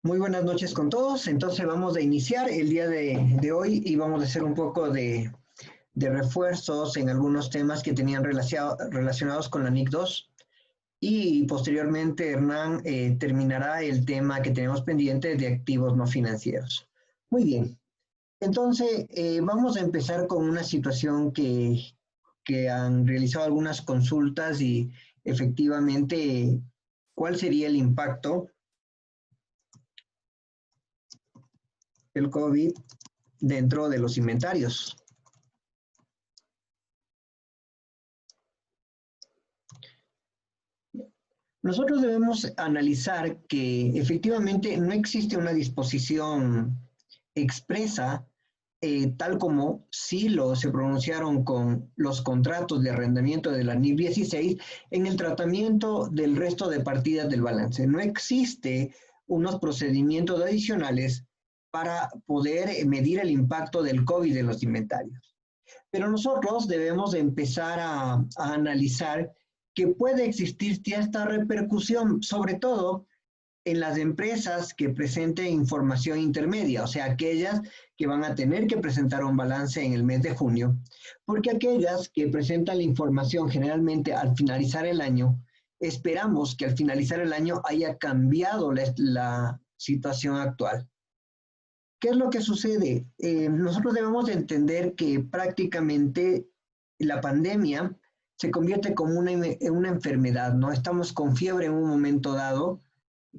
Muy buenas noches con todos. Entonces vamos a iniciar el día de hoy y vamos a hacer un poco de refuerzos en algunos temas que tenían relacionados con la NIC 2 y posteriormente Hernán terminará el tema que tenemos pendiente de activos no financieros. Muy bien. Entonces vamos a empezar con una situación que han realizado algunas consultas y efectivamente, ¿cuál sería el impacto del COVID dentro de los inventarios? Nosotros debemos analizar que efectivamente no existe una disposición expresa, tal como sí se pronunciaron con los contratos de arrendamiento de la NIF 16 en el tratamiento del resto de partidas del balance. No existe unos procedimientos adicionales para poder medir el impacto del COVID en los inventarios. Pero nosotros debemos empezar a analizar que puede existir cierta repercusión, sobre todo en las empresas que presenten información intermedia, o sea, aquellas que van a tener que presentar un balance en el mes de junio, porque aquellas que presentan la información generalmente al finalizar el año, esperamos que al finalizar el año haya cambiado la situación actual. ¿Qué es lo que sucede? Nosotros debemos de entender que prácticamente la pandemia se convierte como en una enfermedad, ¿no? Estamos con fiebre en un momento dado,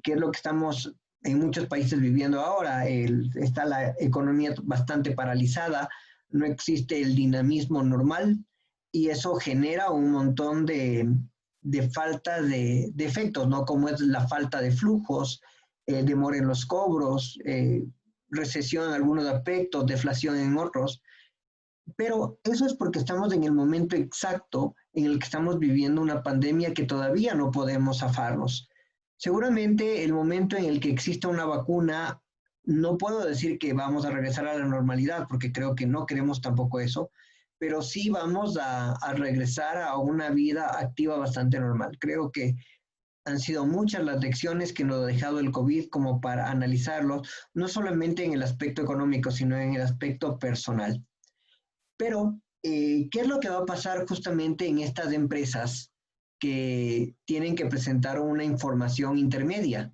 que es lo que estamos en muchos países viviendo ahora. Está la economía bastante paralizada, no existe el dinamismo normal y eso genera un montón de falta de efectos, ¿no? Como es la falta de flujos, demora en los cobros, recesión en algunos aspectos, deflación en otros, pero eso es porque estamos en el momento exacto en el que estamos viviendo una pandemia que todavía no podemos zafarnos. Seguramente el momento en el que exista una vacuna, no puedo decir que vamos a regresar a la normalidad, porque creo que no queremos tampoco eso, pero sí vamos a regresar a una vida activa bastante normal. Creo que han sido muchas las lecciones que nos ha dejado el COVID como para analizarlos, no solamente en el aspecto económico, sino en el aspecto personal. Pero, ¿qué es lo que va a pasar justamente en estas empresas que tienen que presentar una información intermedia?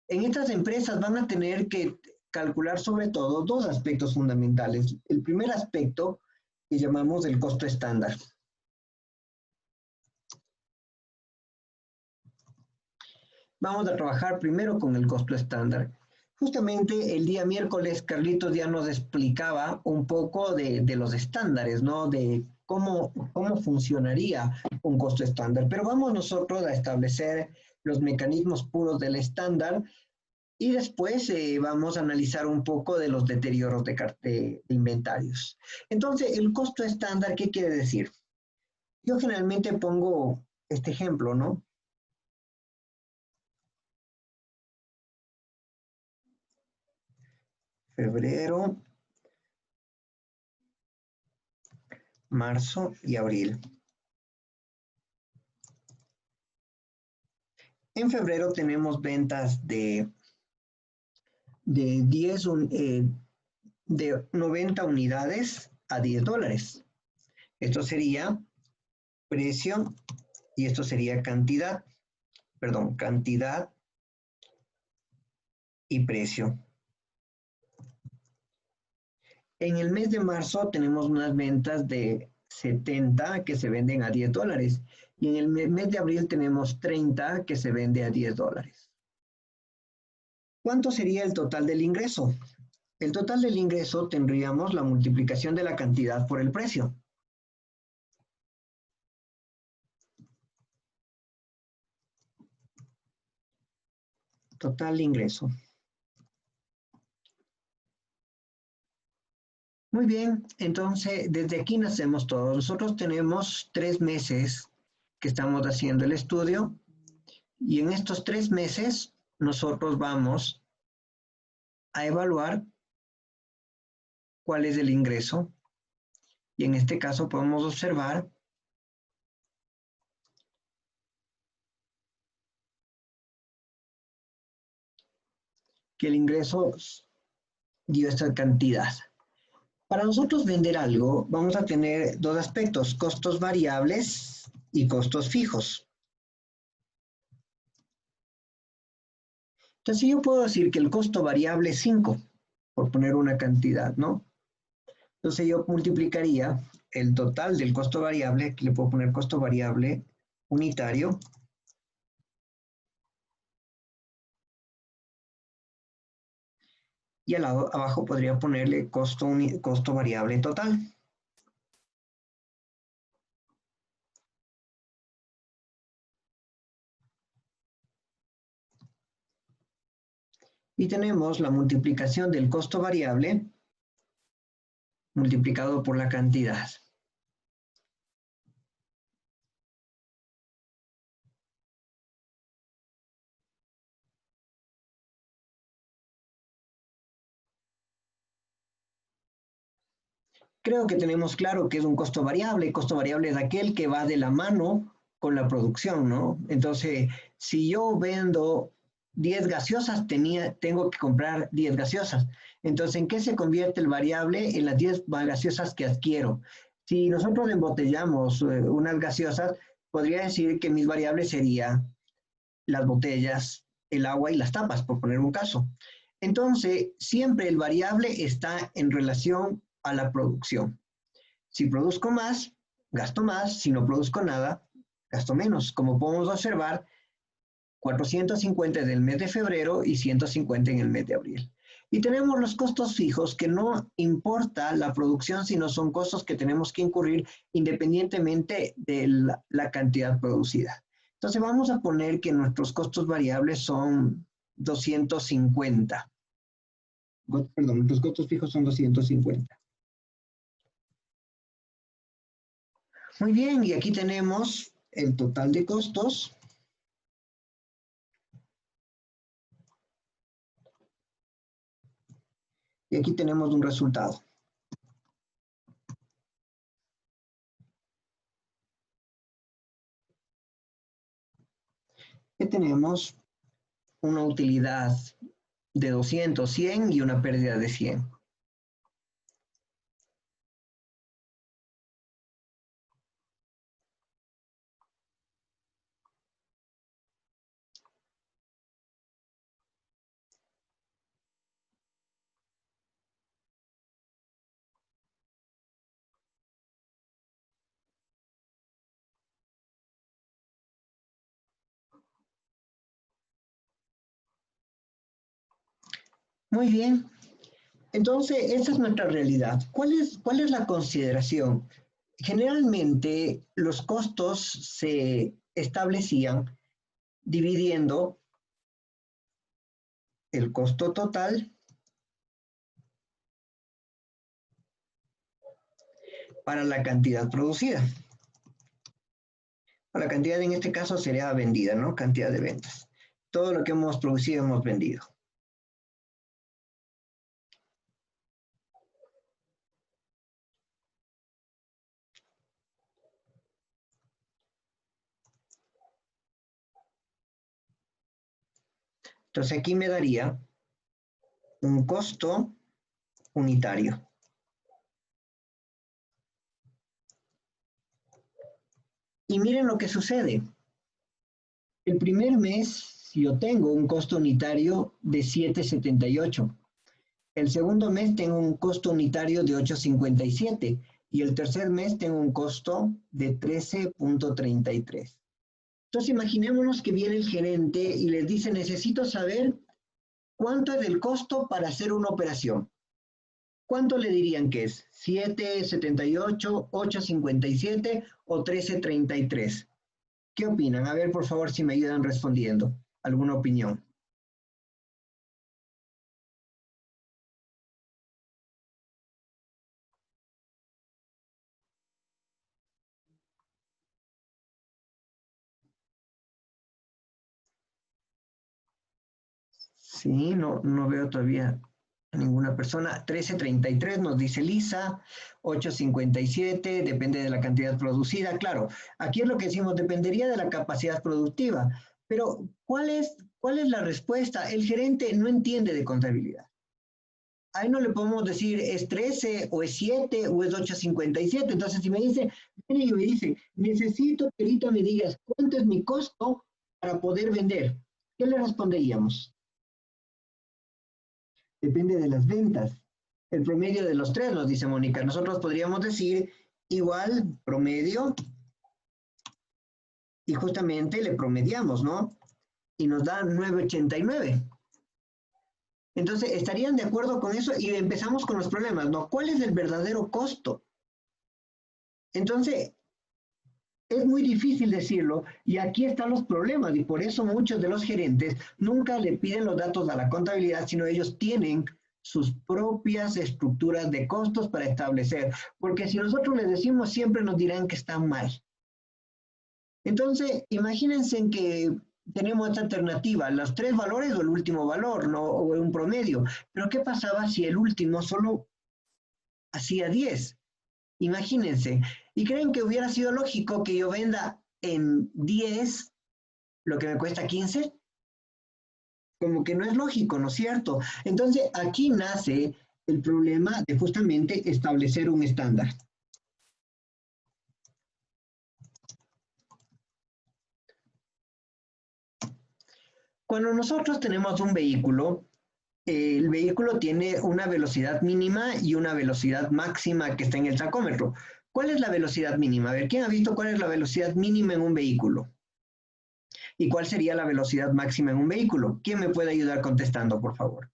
En estas empresas van a tener que calcular sobre todo dos aspectos fundamentales. El primer aspecto que llamamos el costo estándar. Vamos a trabajar primero con el costo estándar. Justamente el día miércoles Carlitos ya nos explicaba un poco de los estándares, ¿no? De cómo funcionaría un costo estándar. Pero vamos nosotros a establecer los mecanismos puros del estándar y después vamos a analizar un poco de los deterioros de inventarios. Entonces, el costo estándar, ¿qué quiere decir? Yo generalmente pongo este ejemplo, ¿no? Febrero, marzo y abril. En febrero tenemos ventas de 90 unidades a $10. Esto sería precio y esto sería cantidad, cantidad y precio. En el mes de marzo tenemos unas ventas de 70 que se venden a $10 y en el mes de abril tenemos 30 que se vende a $10. ¿Cuánto sería el total del ingreso? El total del ingreso tendríamos la multiplicación de la cantidad por el precio. Total de ingreso. Muy bien, entonces desde aquí nacemos todos. Nosotros tenemos 3 meses que estamos haciendo el estudio y en estos 3 meses nosotros vamos a evaluar cuál es el ingreso y en este caso podemos observar que el ingreso dio esta cantidad. Para nosotros vender algo, vamos a tener dos aspectos, costos variables y costos fijos. Entonces yo puedo decir que el costo variable es 5, por poner una cantidad, ¿no? Entonces yo multiplicaría el total del costo variable, aquí le puedo poner costo variable unitario, y al lado abajo podría ponerle costo variable total. Y tenemos la multiplicación del costo variable multiplicado por la cantidad. Creo que tenemos claro que es un costo variable. El costo variable es aquel que va de la mano con la producción, ¿no? Entonces, si yo vendo 10 gaseosas, tengo que comprar 10 gaseosas. Entonces, ¿en qué se convierte el variable? En las 10 gaseosas que adquiero. Si nosotros embotellamos unas gaseosas, podría decir que mis variables serían las botellas, el agua y las tapas, por poner un caso. Entonces, siempre el variable está en relación a la producción. Si produzco más, gasto más. Si no produzco nada, gasto menos. Como podemos observar, 450 en el mes de febrero y 150 en el mes de abril. Y tenemos los costos fijos, que no importa la producción, sino son costos que tenemos que incurrir independientemente de la cantidad producida. Entonces vamos a poner que nuestros costos variables son 250. Perdón, nuestros costos fijos son 250. Muy bien, y aquí tenemos el total de costos. Y aquí tenemos un resultado. Que tenemos una utilidad de 200, 100 y una pérdida de 100. Muy bien. Entonces, esa es nuestra realidad. ¿Cuál es la consideración? Generalmente, los costos se establecían dividiendo el costo total para la cantidad producida. Para la cantidad en este caso sería vendida, ¿no? Cantidad de ventas. Todo lo que hemos producido hemos vendido. Entonces aquí me daría un costo unitario. Y miren lo que sucede. El primer mes yo tengo un costo unitario de 7,78. El segundo mes tengo un costo unitario de 8,57 y el tercer mes tengo un costo de 13,33. Entonces imaginémonos que viene el gerente y les dice, necesito saber cuánto es el costo para hacer una operación. ¿Cuánto le dirían que es? ¿7,78, 8,57 o 13,33? ¿Qué opinan? A ver, por favor, si me ayudan respondiendo. ¿Alguna opinión? Sí, no veo todavía a ninguna persona. 13,33 nos dice Lisa, 8,57, depende de la cantidad producida. Claro, aquí es lo que decimos, dependería de la capacidad productiva. Pero, ¿Cuál es la respuesta? El gerente no entiende de contabilidad. Ahí no le podemos decir es 13 o es 7 o es 8.57. Entonces, si me dice, viene y me dice, necesito que ahorita me digas cuánto es mi costo para poder vender. ¿Qué le responderíamos? Depende de las ventas. El promedio de los tres, nos dice Mónica. Nosotros podríamos decir igual promedio y justamente le promediamos, ¿no? Y nos da 9.89. Entonces, ¿estarían de acuerdo con eso? Y empezamos con los problemas, ¿no? ¿Cuál es el verdadero costo? Entonces, es muy difícil decirlo y aquí están los problemas y por eso muchos de los gerentes nunca le piden los datos a la contabilidad, sino ellos tienen sus propias estructuras de costos para establecer, porque si nosotros les decimos siempre nos dirán que están mal. Entonces, imagínense en que tenemos esta alternativa, los tres valores o el último valor, ¿no? O un promedio. Pero ¿qué pasaba si el último solo hacía 10? Imagínense. ¿Y creen que hubiera sido lógico que yo venda en 10 lo que me cuesta 15? Como que no es lógico, ¿no es cierto? Entonces, aquí nace el problema de justamente establecer un estándar. Cuando nosotros tenemos un vehículo, el vehículo tiene una velocidad mínima y una velocidad máxima que está en el tacómetro. ¿Cuál es la velocidad mínima? A ver, ¿quién ha visto cuál es la velocidad mínima en un vehículo? ¿Y cuál sería la velocidad máxima en un vehículo? ¿Quién me puede ayudar contestando, por favor?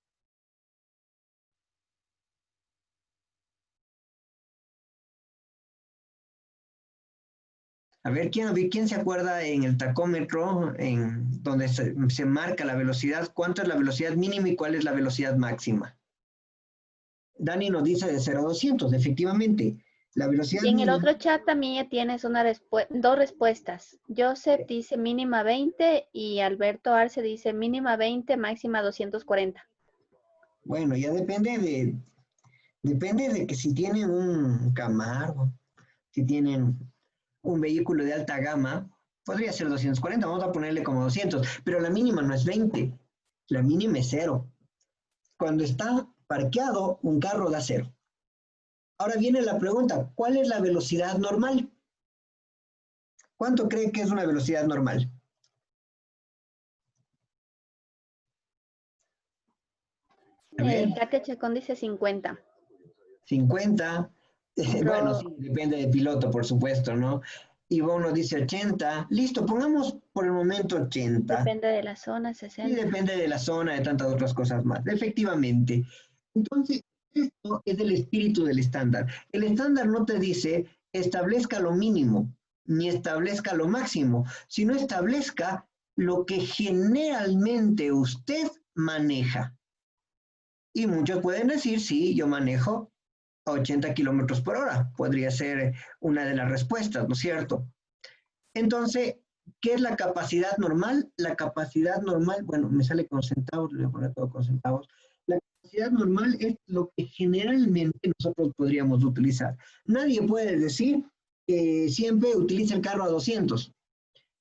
A ver, ¿quién se acuerda en el tacómetro, en donde se marca la velocidad? ¿Cuánto es la velocidad mínima y cuál es la velocidad máxima? Dani nos dice de 0 a 200, efectivamente. La velocidad Y en el mínima, otro chat también tienes dos respuestas. Joseph dice mínima 20 y Alberto Arce dice mínima 20, máxima 240. bueno, ya depende de que si tienen un Camaro, si tienen un vehículo de alta gama, podría ser 240, vamos a ponerle como 200, pero la mínima no es 20, la mínima es 0. Cuando está parqueado, un carro da 0. Ahora viene la pregunta, ¿cuál es la velocidad normal? ¿Cuánto creen que es una velocidad normal? A ver, Katia Chacón dice 50. 50. Bueno, sí, depende del piloto, por supuesto, ¿no? Ivonne nos dice 80. Listo, pongamos por el momento 80. Depende de la zona, 60. Y depende de la zona, de tantas otras cosas más. Efectivamente. Entonces, esto es el espíritu del estándar. El estándar no te dice establezca lo mínimo, ni establezca lo máximo, sino establezca lo que generalmente usted maneja. Y muchos pueden decir, sí, yo manejo a 80 kilómetros por hora. Podría ser una de las respuestas, ¿no es cierto? Entonces, ¿qué es la capacidad normal? La capacidad normal, bueno, me sale con centavos, le voy a poner todo con centavos. La capacidad normal es lo que generalmente nosotros podríamos utilizar. Nadie puede decir que siempre utiliza el carro a 200,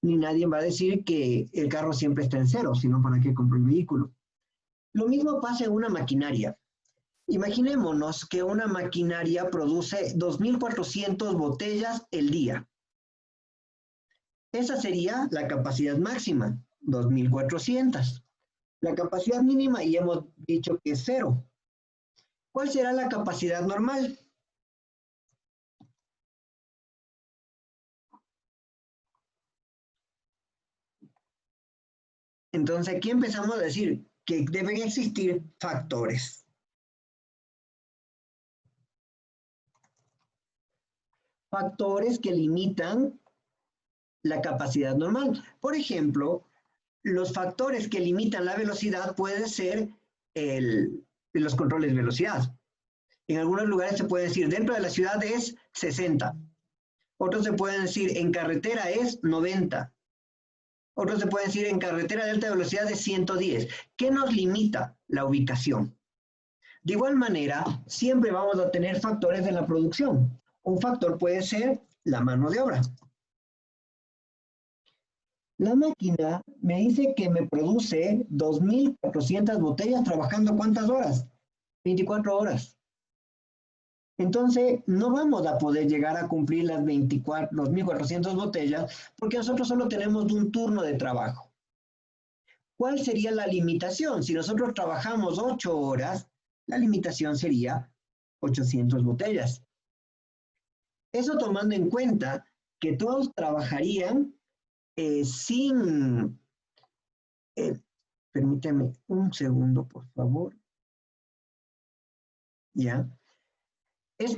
ni nadie va a decir que el carro siempre está en 0, sino para qué compró el vehículo. Lo mismo pasa en una maquinaria. Imaginémonos que una maquinaria produce 2.400 botellas el día. Esa sería la capacidad máxima, 2.400. La capacidad mínima ya hemos dicho que es 0. ¿Cuál será la capacidad normal? Entonces aquí empezamos a decir que deben existir factores. Factores que limitan la capacidad normal. Por ejemplo, los factores que limitan la velocidad pueden ser los controles de velocidad. En algunos lugares se puede decir dentro de la ciudad es 60. Otros se pueden decir en carretera es 90. Otros se pueden decir en carretera de alta velocidad es 110. ¿Qué nos limita? La ubicación. De igual manera, siempre vamos a tener factores en la producción. Un factor puede ser la mano de obra. La máquina me dice que me produce 2.400 botellas trabajando ¿cuántas horas? 24 horas. Entonces, no vamos a poder llegar a cumplir las 2.400 botellas porque nosotros solo tenemos un turno de trabajo. ¿Cuál sería la limitación? Si nosotros trabajamos 8 horas, la limitación sería 800 botellas. Eso tomando en cuenta que todos trabajarían sin... permíteme un segundo, por favor. ¿Ya?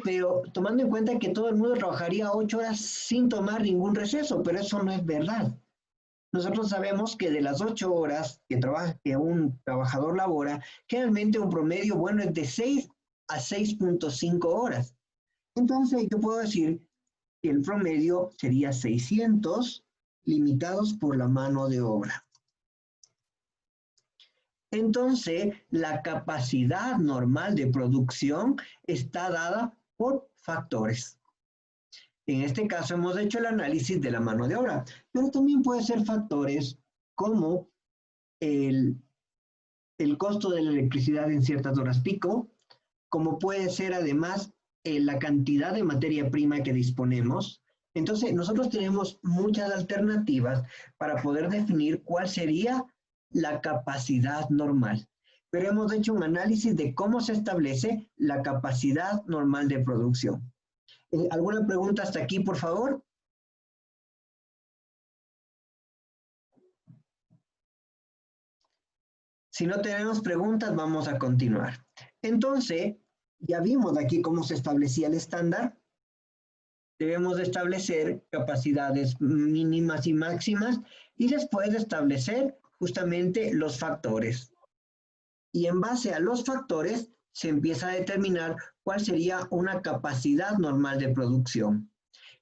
Pero tomando en cuenta que todo el mundo trabajaría 8 horas sin tomar ningún receso, pero eso no es verdad. Nosotros sabemos que de las 8 horas que un trabajador labora, generalmente un promedio bueno es de 6 a 6.5 horas. Entonces yo puedo decir que el promedio sería 600 limitados por la mano de obra. Entonces, la capacidad normal de producción está dada por factores. En este caso hemos hecho el análisis de la mano de obra, pero también puede ser factores como el costo de la electricidad en ciertas horas pico, como puede ser además la cantidad de materia prima que disponemos. Entonces, nosotros tenemos muchas alternativas para poder definir cuál sería la capacidad normal. Pero hemos hecho un análisis de cómo se establece la capacidad normal de producción. ¿Alguna pregunta hasta aquí, por favor? Si no tenemos preguntas, vamos a continuar. Entonces, ya vimos aquí cómo se establecía el estándar. Debemos establecer capacidades mínimas y máximas y después establecer justamente los factores. Y en base a los factores se empieza a determinar cuál sería una capacidad normal de producción.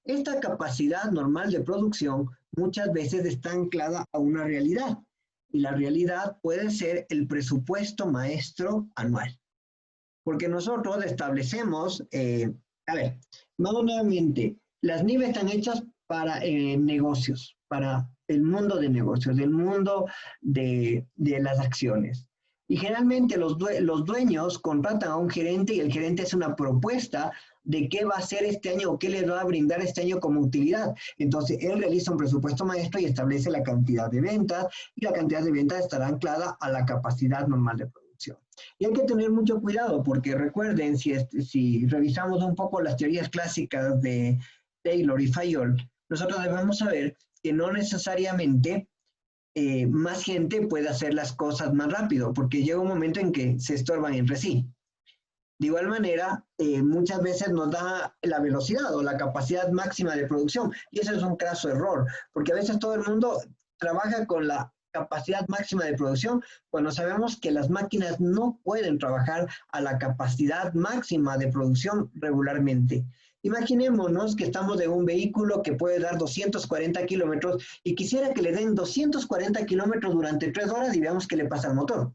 Esta capacidad normal de producción muchas veces está anclada a una realidad y la realidad puede ser el presupuesto maestro anual. Porque nosotros establecemos, vamos nuevamente, las NIV están hechas para negocios, para el mundo de negocios, del mundo de las acciones. Y generalmente los dueños contratan a un gerente y el gerente es una propuesta de qué va a hacer este año o qué les va a brindar este año como utilidad. Entonces, él realiza un presupuesto maestro y establece la cantidad de ventas y la cantidad de ventas estará anclada a la capacidad normal de producción. Y hay que tener mucho cuidado porque recuerden, si revisamos un poco las teorías clásicas de Taylor y Fayol, nosotros debemos saber que no necesariamente más gente puede hacer las cosas más rápido, porque llega un momento en que se estorban entre sí. De igual manera, muchas veces nos da la velocidad o la capacidad máxima de producción, y eso es un craso error, porque a veces todo el mundo trabaja con la capacidad máxima de producción cuando sabemos que las máquinas no pueden trabajar a la capacidad máxima de producción regularmente. Imaginémonos que estamos en un vehículo que puede dar 240 kilómetros y quisiera que le den 240 kilómetros durante 3 horas y veamos qué le pasa al motor.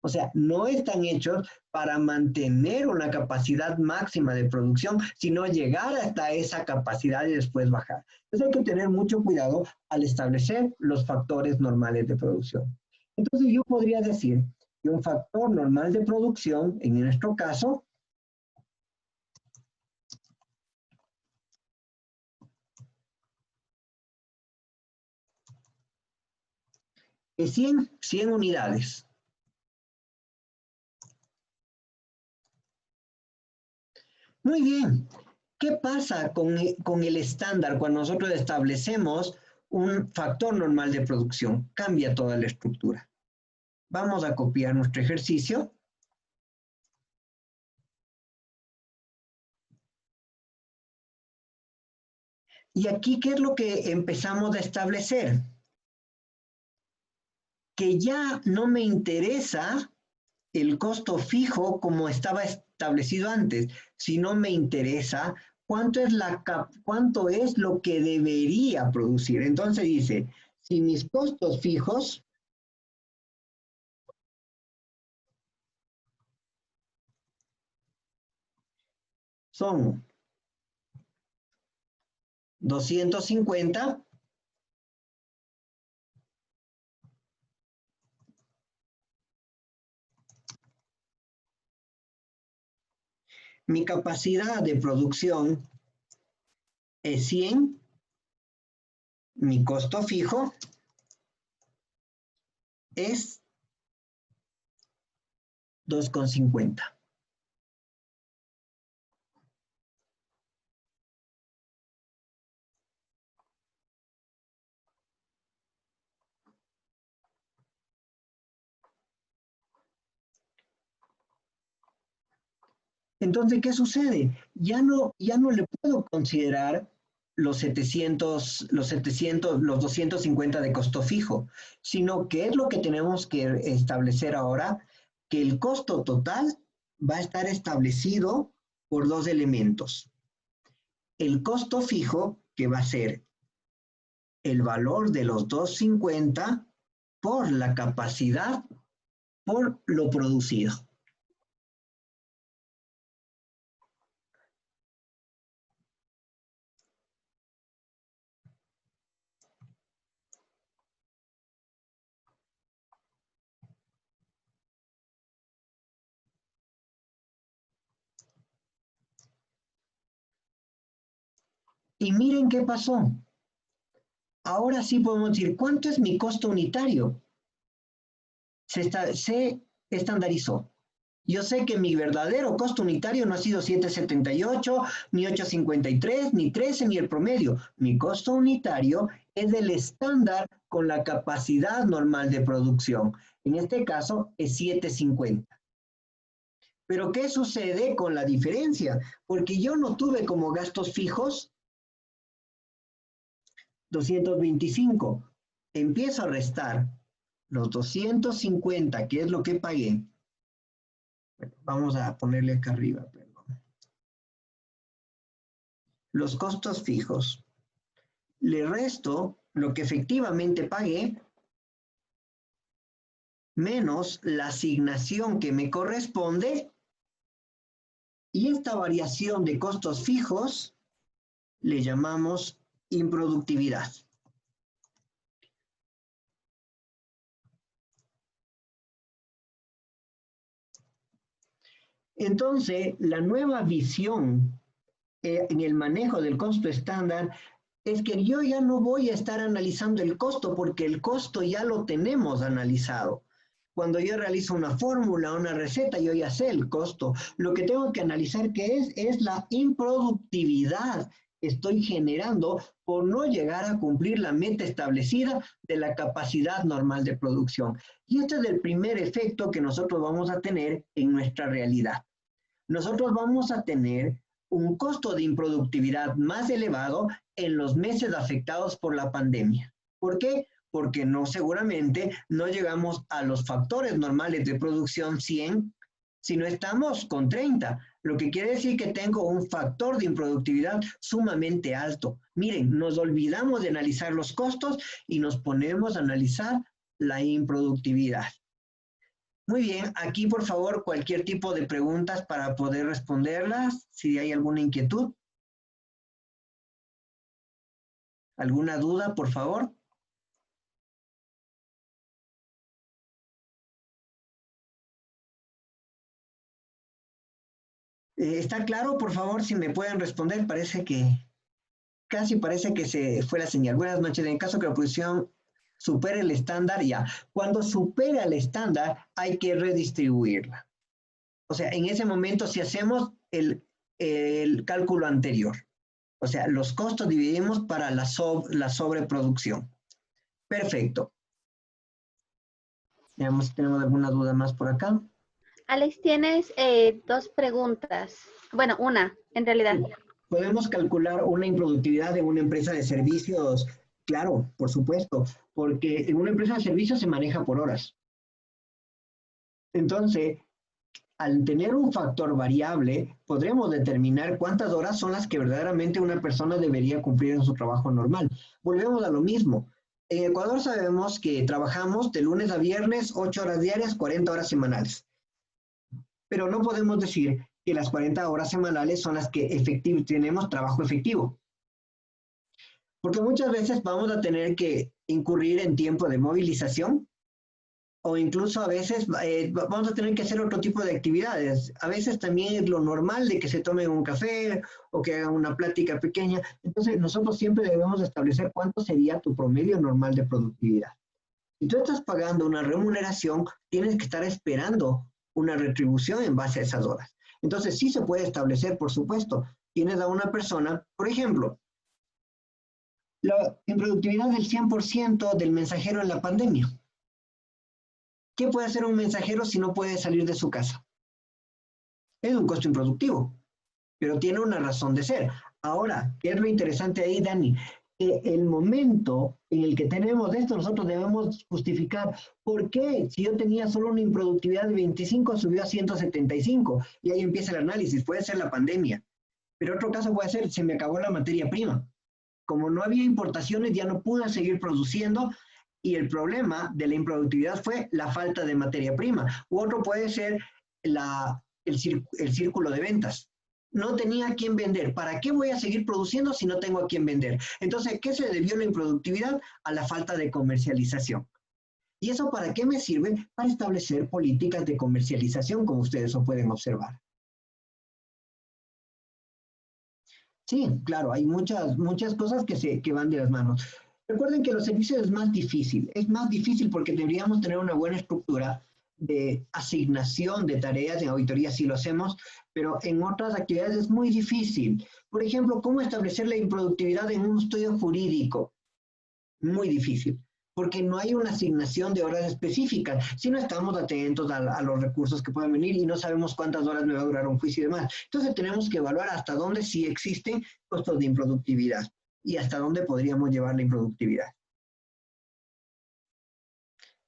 O sea, no están hechos para mantener una capacidad máxima de producción, sino llegar hasta esa capacidad y después bajar. Entonces hay que tener mucho cuidado al establecer los factores normales de producción. Entonces yo podría decir que un factor normal de producción, en nuestro caso, es 100 unidades. Muy bien. ¿Qué pasa con el estándar cuando nosotros establecemos un factor normal de producción? Cambia toda la estructura. Vamos a copiar nuestro ejercicio. Y aquí, ¿qué es lo que empezamos a establecer? Que ya no me interesa el costo fijo como estaba establecido antes, sino me interesa cuánto es lo que debería producir. Entonces dice, si mis costos fijos son 250, Mi capacidad de producción es 100, mi costo fijo es 2,50. Entonces, ¿qué sucede? Ya no le puedo considerar los 250 de costo fijo, sino que es lo que tenemos que establecer ahora, que el costo total va a estar establecido por dos elementos. El costo fijo, que va a ser el valor de los 250 por la capacidad, por lo producido. Y miren qué pasó. Ahora sí podemos decir, ¿cuánto es mi costo unitario? Se estandarizó. Yo sé que mi verdadero costo unitario no ha sido 7,78, ni 8,53, ni 13, ni el promedio. Mi costo unitario es el estándar con la capacidad normal de producción. En este caso es 7,50. Pero ¿qué sucede con la diferencia? Porque yo no tuve como gastos fijos 225. Empiezo a restar los 250, que es lo que pagué. Bueno, vamos a ponerle acá arriba, perdón. Los costos fijos. Le resto lo que efectivamente pagué menos la asignación que me corresponde, y esta variación de costos fijos le llamamos improductividad. Entonces, la nueva visión en el manejo del costo estándar es que yo ya no voy a estar analizando el costo porque el costo ya lo tenemos analizado. Cuando yo realizo una fórmula, una receta, yo ya sé el costo. Lo que tengo que analizar es la improductividad que estoy generando por no llegar a cumplir la meta establecida de la capacidad normal de producción. Y este es el primer efecto que nosotros vamos a tener en nuestra realidad. Nosotros vamos a tener un costo de improductividad más elevado en los meses afectados por la pandemia. ¿Por qué? Porque seguramente no llegamos a los factores normales de producción 100, sino estamos con 30, lo que quiere decir que tengo un factor de improductividad sumamente alto. Miren, nos olvidamos de analizar los costos y nos ponemos a analizar la improductividad. Muy bien, aquí por favor cualquier tipo de preguntas para poder responderlas, si hay alguna inquietud. ¿Alguna duda, por favor? ¿Está claro? Por favor, si me pueden responder, casi parece que se fue la señal. Buenas noches, en caso que la producción supere el estándar, ya. Cuando supera el estándar, hay que redistribuirla. O sea, en ese momento, si hacemos el cálculo anterior, o sea, los costos dividimos para la sobreproducción. Perfecto. Veamos si tenemos alguna duda más por acá. Alex, tienes dos preguntas. Bueno, una, en realidad. ¿Podemos calcular una improductividad en una empresa de servicios? Claro, por supuesto, porque en una empresa de servicios se maneja por horas. Entonces, al tener un factor variable, podremos determinar cuántas horas son las que verdaderamente una persona debería cumplir en su trabajo normal. Volvemos a lo mismo. En Ecuador sabemos que trabajamos de lunes a viernes, 8 horas diarias, 40 horas semanales. Pero no podemos decir que las 40 horas semanales son las que tenemos trabajo efectivo. Porque muchas veces vamos a tener que incurrir en tiempo de movilización, O incluso a veces vamos a tener que hacer otro tipo de actividades. A veces también es lo normal de que se tomen un café o que hagan una plática pequeña. Entonces, nosotros siempre debemos establecer cuánto sería tu promedio normal de productividad. Si tú estás pagando una remuneración, tienes que estar esperando una retribución en base a esas horas. Entonces, sí se puede establecer, por supuesto. Tienes a una persona, por ejemplo, la improductividad del 100% del mensajero en la pandemia. ¿Qué puede hacer un mensajero si no puede salir de su casa? Es un costo improductivo, pero tiene una razón de ser. Ahora, ¿qué es lo interesante ahí, Dani? El momento en el que tenemos esto, nosotros debemos justificar por qué, si yo tenía solo una improductividad de 25, subió a 175, y ahí empieza el análisis. Puede ser la pandemia, pero otro caso puede ser, se me acabó la materia prima. Como no había importaciones, ya no pude seguir produciendo, y el problema de la improductividad fue la falta de materia prima. U otro puede ser el círculo de ventas. No tenía a quién vender. ¿Para qué voy a seguir produciendo si no tengo a quién vender? Entonces, ¿qué se debió la improductividad? A la falta de comercialización. ¿Y eso para qué me sirve? Para establecer políticas de comercialización, como ustedes lo pueden observar. Sí, claro, hay muchas cosas que van de las manos. Recuerden que los servicios es más difícil porque deberíamos tener una buena estructura de asignación de tareas, en auditoría sí lo hacemos, pero en otras actividades es muy difícil. Por ejemplo, ¿cómo establecer la improductividad en un estudio jurídico? Muy difícil, porque no hay una asignación de horas específicas, si no estamos atentos a los recursos que pueden venir y no sabemos cuántas horas me va a durar un juicio y demás. Entonces tenemos que evaluar hasta dónde sí existen costos de improductividad y hasta dónde podríamos llevar la improductividad.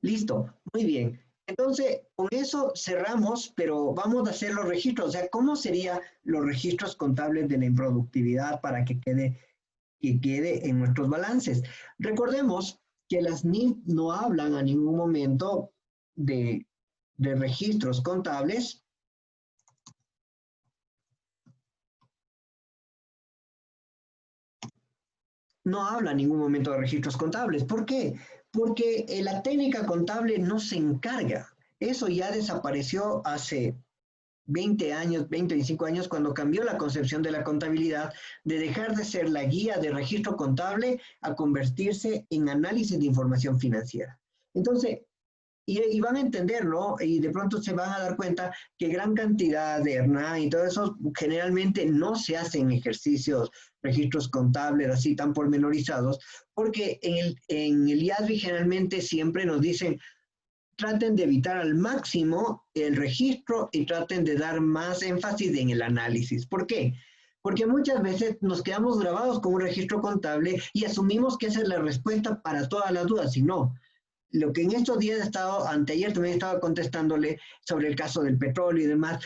Listo, muy bien. Entonces, con eso cerramos, pero vamos a hacer los registros. O sea, ¿cómo serían los registros contables de la improductividad para que quede en nuestros balances? Recordemos que las NIF no hablan a ningún momento de registros contables. No habla en ningún momento de registros contables. ¿Por qué? Porque la técnica contable no se encarga. Eso ya desapareció hace 20 años, 20, 25 años, cuando cambió la concepción de la contabilidad, de dejar de ser la guía de registro contable a convertirse en análisis de información financiera. Entonces, y van a entender, ¿no? Y de pronto se van a dar cuenta que gran cantidad de Hernán y todo eso generalmente no se hacen ejercicios, registros contables así tan pormenorizados, porque en el IASBI generalmente siempre nos dicen, traten de evitar al máximo el registro y traten de dar más énfasis en el análisis. ¿Por qué? Porque muchas veces nos quedamos grabados con un registro contable y asumimos que esa es la respuesta para todas las dudas, y no. Lo que en estos días he estado, anteayer también estaba contestándole sobre el caso del petróleo y demás,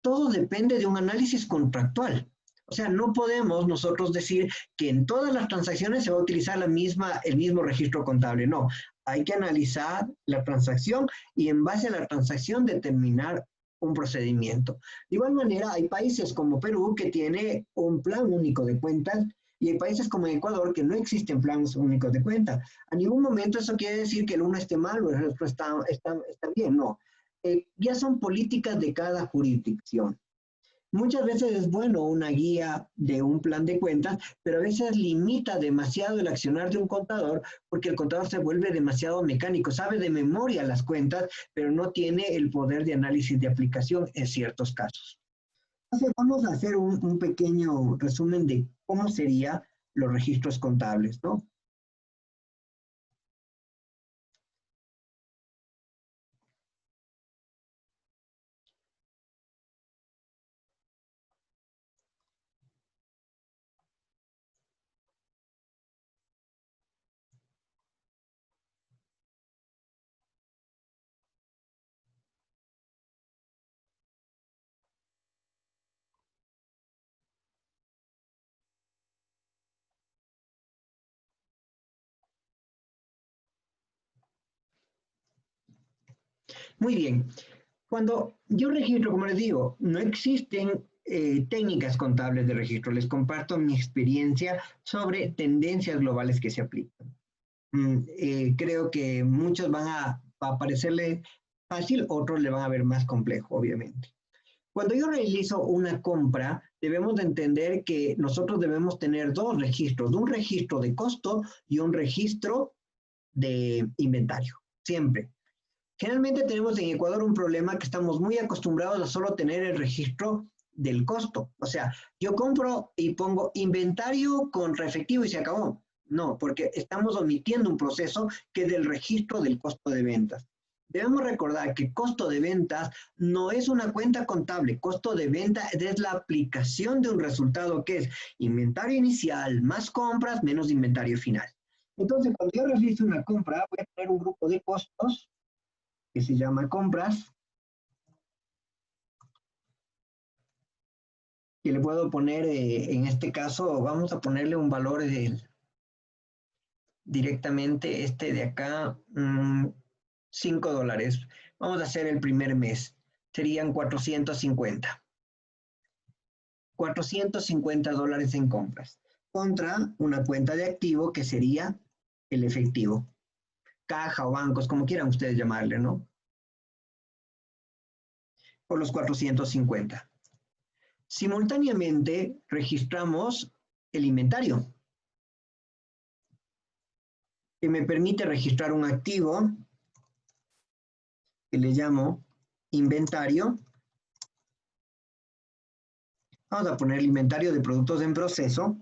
todo depende de un análisis contractual. O sea, no podemos nosotros decir que en todas las transacciones se va a utilizar el mismo registro contable. No, hay que analizar la transacción y en base a la transacción determinar un procedimiento. De igual manera, hay países como Perú que tiene un plan único de cuentas y hay países como Ecuador que no existen planes únicos de cuentas. A ningún momento eso quiere decir que el uno esté mal o el otro está bien, no. Ya son políticas de cada jurisdicción. Muchas veces es bueno una guía de un plan de cuentas, pero a veces limita demasiado el accionar de un contador porque el contador se vuelve demasiado mecánico, sabe de memoria las cuentas, pero no tiene el poder de análisis de aplicación en ciertos casos. Entonces vamos a hacer un pequeño resumen de cómo serían los registros contables, ¿no? Muy bien. Cuando yo registro, como les digo, no existen técnicas contables de registro. Les comparto mi experiencia sobre tendencias globales que se aplican. Creo que muchos van a va a parecerle fácil, otros le van a ver más complejo, obviamente. Cuando yo realizo una compra, debemos de entender que nosotros debemos tener dos registros, un registro de costo y un registro de inventario, siempre. Generalmente tenemos en Ecuador un problema que estamos muy acostumbrados a solo tener el registro del costo. O sea, yo compro y pongo inventario contra efectivo y se acabó. No, porque estamos omitiendo un proceso que es del registro del costo de ventas. Debemos recordar que costo de ventas no es una cuenta contable. Costo de venta es la aplicación de un resultado que es inventario inicial más compras menos inventario final. Entonces, cuando yo realizo una compra, voy a tener un grupo de costos que se llama compras, y le puedo poner, en este caso, vamos a ponerle un valor directamente, este de acá, $5. Vamos a hacer el primer mes, serían 450. $450 en compras, contra una cuenta de activo que sería el efectivo. Caja o bancos, como quieran ustedes llamarle, ¿no? Por los 450. Simultáneamente registramos el inventario, que me permite registrar un activo que le llamo inventario. Vamos a poner el inventario de productos en proceso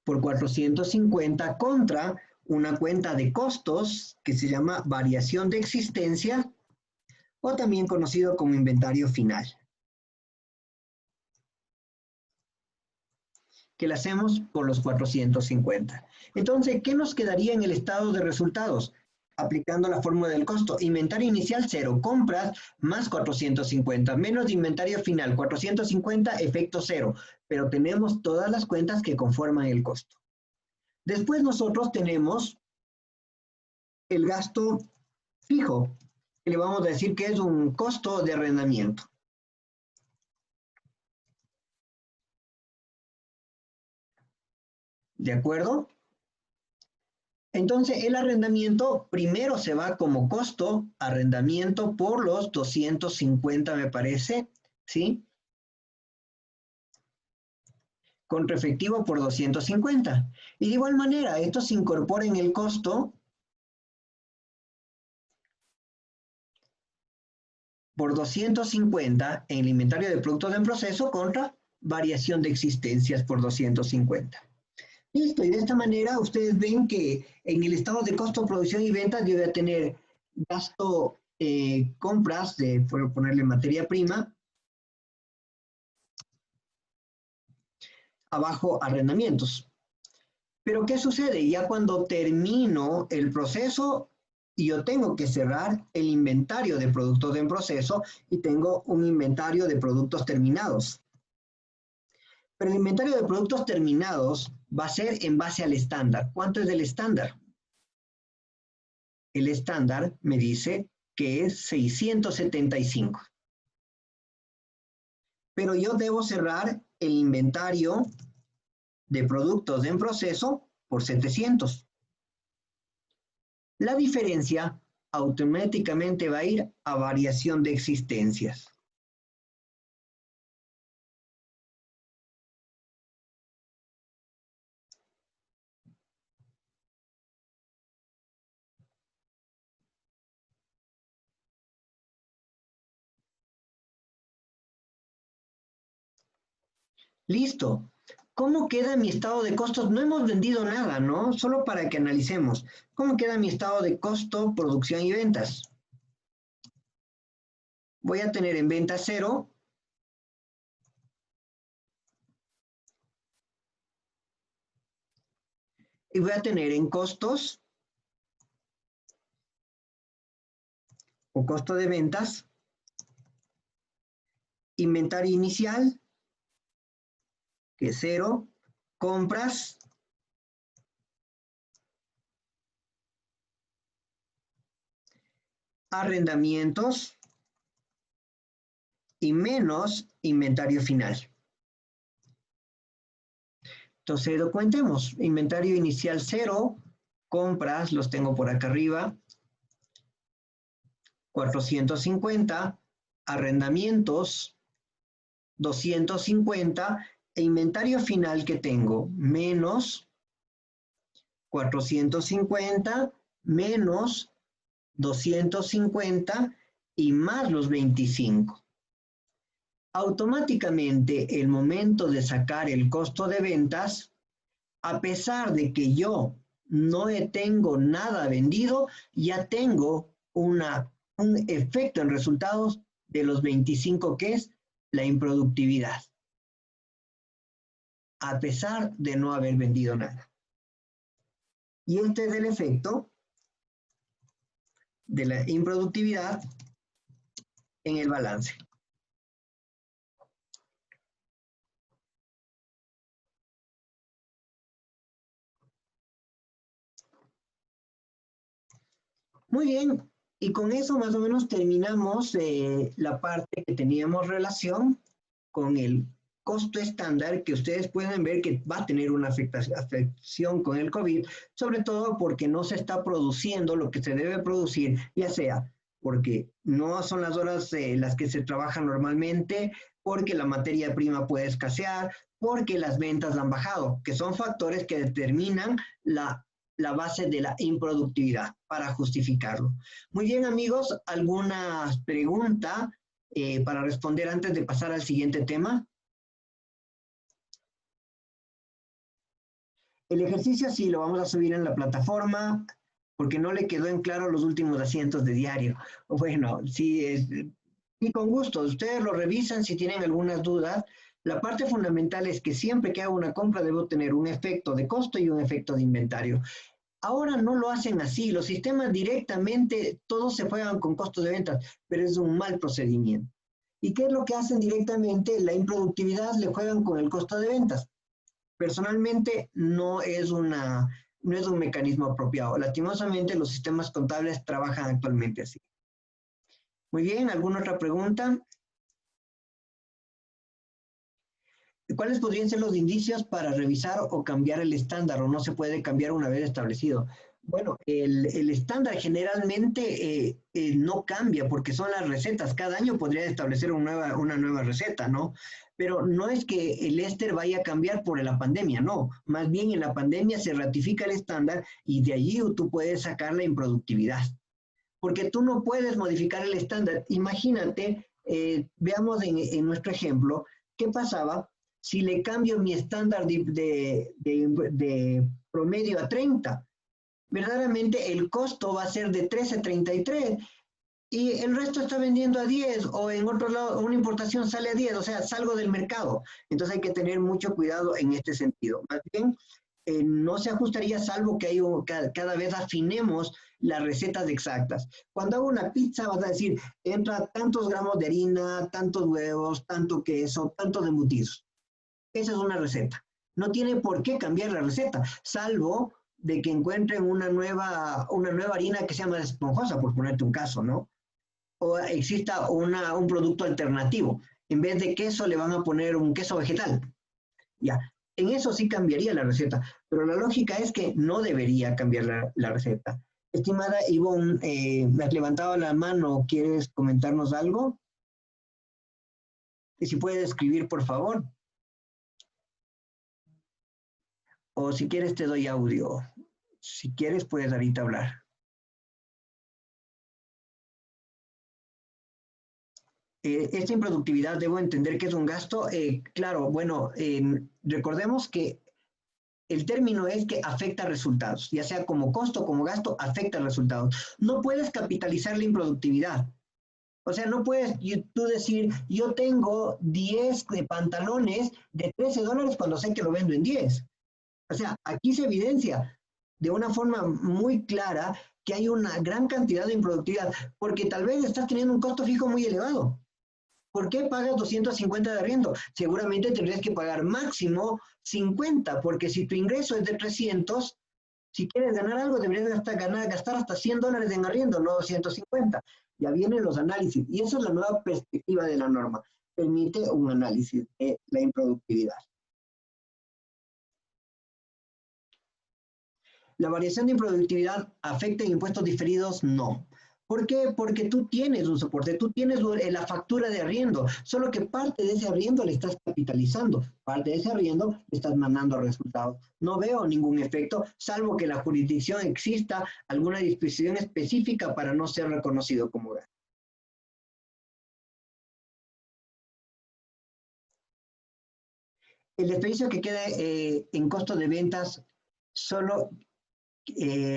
por 450 contra una cuenta de costos que se llama variación de existencia o también conocido como inventario final, que la hacemos por los 450. Entonces, ¿qué nos quedaría en el estado de resultados? Aplicando la fórmula del costo. Inventario inicial 0, compras más 450, menos inventario final 450, efecto 0. Pero tenemos todas las cuentas que conforman el costo. Después nosotros tenemos el gasto fijo, que le vamos a decir que es un costo de arrendamiento. ¿De acuerdo? Entonces, el arrendamiento primero se va como costo, arrendamiento por los 250, me parece, ¿sí? Contra efectivo por 250. Y de igual manera, esto se incorpora en el costo por 250 en el inventario de productos en proceso contra variación de existencias por 250. Listo, y de esta manera ustedes ven que en el estado de costo, producción y ventas yo voy a tener gasto compras, por ponerle materia prima, abajo arrendamientos. Pero ¿qué sucede? Ya cuando termino el proceso, yo tengo que cerrar el inventario de productos en proceso y tengo un inventario de productos terminados. Pero el inventario de productos terminados va a ser en base al estándar. ¿Cuánto es el estándar? El estándar me dice que es 675. Pero yo debo cerrar el inventario de productos en proceso por 700. La diferencia automáticamente va a ir a variación de existencias. Listo. ¿Cómo queda mi estado de costos? No hemos vendido nada, ¿no? Solo para que analicemos. ¿Cómo queda mi estado de costo, producción y ventas? Voy a tener en venta 0. Y voy a tener en costos o costo de ventas, inventario inicial, que es 0, compras, arrendamientos y menos inventario final. Entonces, documentemos. Inventario inicial 0, compras, los tengo por acá arriba. 450, arrendamientos, 250, e inventario final que tengo, menos 450, menos 250 y más los 25. Automáticamente, el momento de sacar el costo de ventas, a pesar de que yo no tengo nada vendido, ya tengo un efecto en resultados de los 25, que es la improductividad, a pesar de no haber vendido nada. Y este es el efecto de la improductividad en el balance. Muy bien, y con eso más o menos terminamos la parte que teníamos relación con el costo estándar, que ustedes pueden ver que va a tener una afectación con el COVID, sobre todo porque no se está produciendo lo que se debe producir, ya sea porque no son las horas las que se trabajan normalmente, porque la materia prima puede escasear, porque las ventas han bajado, que son factores que determinan la base de la improductividad para justificarlo. Muy bien, amigos, ¿alguna pregunta para responder antes de pasar al siguiente tema? El ejercicio sí lo vamos a subir en la plataforma, porque no le quedó en claro los últimos asientos de diario. Bueno, sí, y con gusto, ustedes lo revisan si tienen algunas dudas. La parte fundamental es que siempre que hago una compra debo tener un efecto de costo y un efecto de inventario. Ahora no lo hacen así, los sistemas directamente, todos se juegan con costos de ventas, pero es un mal procedimiento. ¿Y qué es lo que hacen directamente? La improductividad le juegan con el costo de ventas. Personalmente no es un mecanismo apropiado. Lastimosamente los sistemas contables trabajan actualmente así. Muy bien, ¿alguna otra pregunta? ¿Cuáles podrían ser los indicios para revisar o cambiar el estándar, o no se puede cambiar una vez establecido? Bueno, el estándar generalmente no cambia porque son las recetas. Cada año podría establecer una nueva receta, ¿no? Pero no es que el éster vaya a cambiar por la pandemia, no. Más bien en la pandemia se ratifica el estándar y de allí tú puedes sacar la improductividad. Porque tú no puedes modificar el estándar. Imagínate, veamos en nuestro ejemplo, ¿qué pasaba si le cambio mi estándar de promedio a 30? Verdaderamente el costo va a ser de 13.33 y el resto está vendiendo a 10, o en otro lado una importación sale a 10, o sea, salgo del mercado. Entonces hay que tener mucho cuidado en este sentido. Más bien, no se ajustaría salvo que cada vez afinemos las recetas exactas. Cuando hago una pizza vas a decir, entra tantos gramos de harina, tantos huevos, tanto queso, tantos embutidos. Esa es una receta. No tiene por qué cambiar la receta, salvo de que encuentren una nueva harina que sea más esponjosa, por ponerte un caso, ¿no? O exista un producto alternativo. En vez de queso le van a poner un queso vegetal. Ya, en eso sí cambiaría la receta, pero la lógica es que no debería cambiar la receta. Estimada Ivonne, me has levantado la mano, ¿quieres comentarnos algo? Y si puedes escribir, por favor. O si quieres te doy audio. Si quieres puedes ahorita hablar. Esta improductividad debo entender que es un gasto. Claro, bueno, recordemos que el término es que afecta resultados, ya sea como costo, como gasto, afecta resultados. No puedes capitalizar la improductividad. O sea, no puedes tú decir, yo tengo 10 pantalones de $13 cuando sé que lo vendo en 10. O sea, aquí se evidencia de una forma muy clara que hay una gran cantidad de improductividad, porque tal vez estás teniendo un costo fijo muy elevado. ¿Por qué pagas 250 de arriendo? Seguramente tendrías que pagar máximo 50, porque si tu ingreso es de 300, si quieres ganar algo, deberías gastar hasta $100 en arriendo, no 250. Ya vienen los análisis, y esa es la nueva perspectiva de la norma. Permite un análisis de la improductividad. ¿La variación de improductividad afecta en impuestos diferidos? No. ¿Por qué? Porque tú tienes un soporte, tú tienes la factura de arriendo, solo que parte de ese arriendo le estás capitalizando, parte de ese arriendo le estás mandando resultados. No veo ningún efecto, salvo que la jurisdicción exista alguna disposición específica para no ser reconocido como gasto. El desperdicio que quede en costo de ventas solo...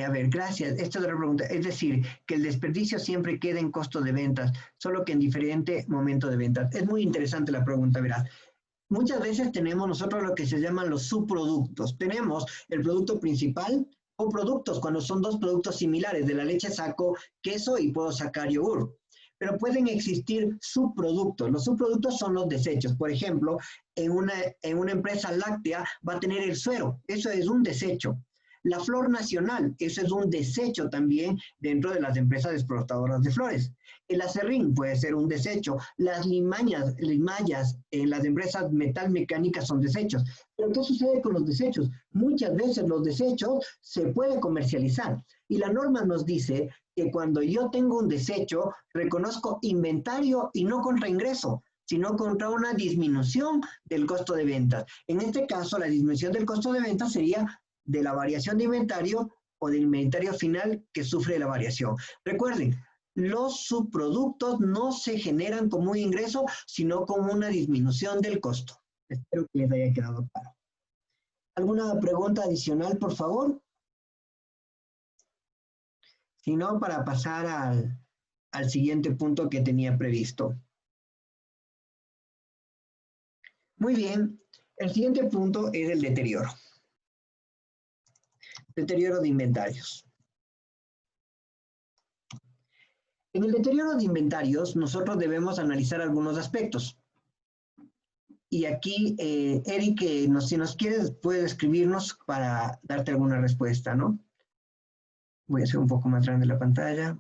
a ver, gracias. Esta es otra pregunta. Es decir, que el desperdicio siempre queda en costo de ventas, solo que en diferente momento de ventas. Es muy interesante la pregunta, verás. Muchas veces tenemos nosotros lo que se llaman los subproductos. Tenemos el producto principal o productos cuando son dos productos similares. De la leche saco queso y puedo sacar yogur. Pero pueden existir subproductos. Los subproductos son los desechos. Por ejemplo, en una empresa láctea va a tener el suero. Eso es un desecho. La flor nacional, eso es un desecho también dentro de las empresas explotadoras de flores. El acerrín puede ser un desecho. Las limallas en las empresas metalmecánicas son desechos. Pero ¿qué sucede con los desechos? Muchas veces los desechos se pueden comercializar. Y la norma nos dice que cuando yo tengo un desecho, reconozco inventario y no contra ingreso, sino contra una disminución del costo de ventas. En este caso, la disminución del costo de ventas sería de la variación de inventario o del inventario final que sufre la variación. Recuerden, los subproductos no se generan como un ingreso, sino como una disminución del costo. Espero que les haya quedado claro. ¿Alguna pregunta adicional, por favor? Si no, para pasar al siguiente punto que tenía previsto. Muy bien, el siguiente punto es el deterioro. Deterioro de inventarios. En el deterioro de inventarios, nosotros debemos analizar algunos aspectos. Y aquí, Eric, si nos quieres, puedes escribirnos para darte alguna respuesta, ¿no? Voy a hacer un poco más grande la pantalla.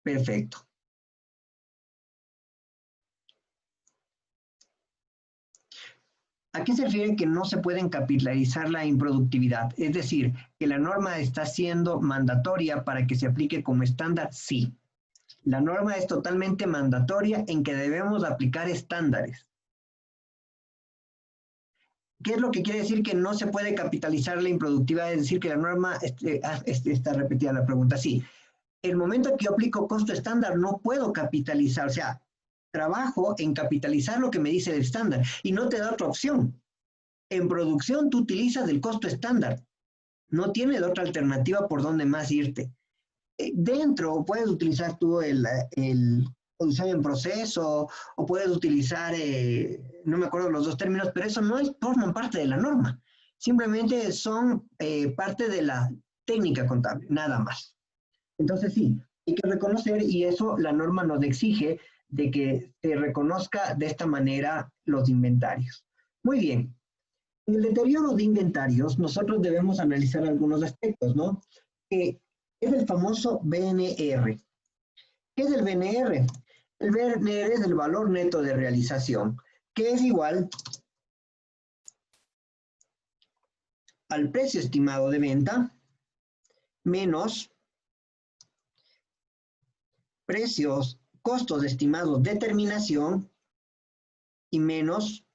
Perfecto. ¿A qué se refiere que no se pueden capitalizar la improductividad? Es decir, que la norma está siendo mandatoria para que se aplique como estándar. Sí. La norma es totalmente mandatoria en que debemos aplicar estándares. ¿Qué es lo que quiere decir que no se puede capitalizar la improductividad? Es decir, que la norma, está repetida la pregunta, sí. El momento que yo aplico costo estándar no puedo capitalizar, o sea, trabajo en capitalizar lo que me dice el estándar y no te da otra opción. En producción tú utilizas el costo estándar, no tienes otra alternativa por donde más irte. Dentro puedes utilizar tú el producción en proceso o puedes utilizar, no me acuerdo los dos términos, pero eso no forman parte de la norma. Simplemente son parte de la técnica contable, nada más. Entonces sí, hay que reconocer y eso la norma nos exige de que se reconozca de esta manera los inventarios. Muy bien. En el deterioro de inventarios, nosotros debemos analizar algunos aspectos, ¿no? Es el famoso BNR. ¿Qué es el BNR? El BNR es el valor neto de realización, que es igual al precio estimado de venta menos costos estimados de terminación y menos